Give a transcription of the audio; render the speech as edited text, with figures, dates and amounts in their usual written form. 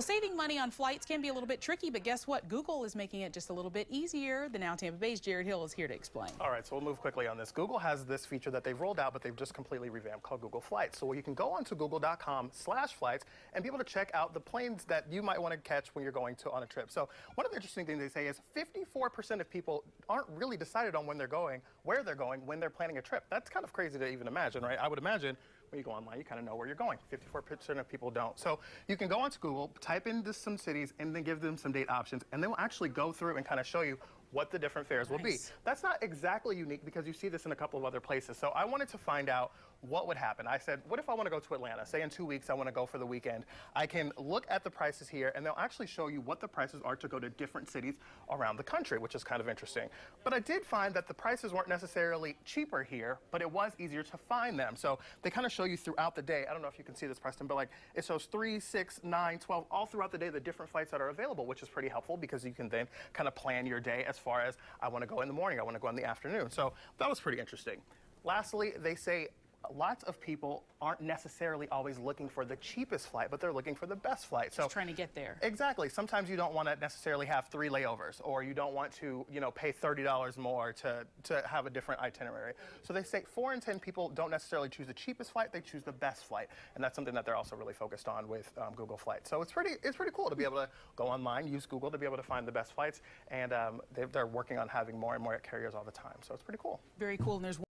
Well, saving money on flights can be a little bit tricky, but guess what? Google is making it just a little bit easier. The Now Tampa Bay's Jared Hill is here to explain. All right, so we'll move quickly on this. Google has this feature that they've rolled out, but they've just completely revamped called Google Flights. So you can go onto google.com/flights and be able to check out the planes that you might want to catch when you're going on a trip. So one of the interesting things they say is 54% of people aren't really decided on when they're going, where they're going, when they're planning a trip. That's kind of crazy to even imagine, right? I would imagine when you go online, you kind of know where you're going. 54% of people don't. So you can go onto Google, type into some cities, and then give them some date options, and they will actually go through and kind of show you what the different fares will be. That's not exactly unique because you see this in a couple of other places. So I wanted to find out what would happen. I said, what if I want to go to Atlanta? Say in 2 weeks, I want to go for the weekend. I can look at the prices here, and they'll actually show you what the prices are to go to different cities around the country, which is kind of interesting. But I did find that the prices weren't necessarily cheaper here, but it was easier to find them. So they kind of show you throughout the day. I don't know if you can see this, Preston, but like it shows 3, 6, 9, 12, all throughout the day, the different flights that are available, which is pretty helpful because you can then kind of plan your day as far as I want to go in the morning, I want to go in the afternoon. So that was pretty interesting. Lastly, they say lots of people aren't necessarily always looking for the cheapest flight, but they're looking for the best flight. So just trying to get there. Exactly. Sometimes you don't want to necessarily have 3 layovers, or you don't want to, pay $30 more to have a different itinerary. So they say 4 in 10 people don't necessarily choose the cheapest flight; they choose the best flight, and that's something that they're also really focused on with Google Flights. So it's pretty cool to be able to go online, use Google to be able to find the best flights, and they're working on having more and more carriers all the time. So it's pretty cool. Very cool. And there's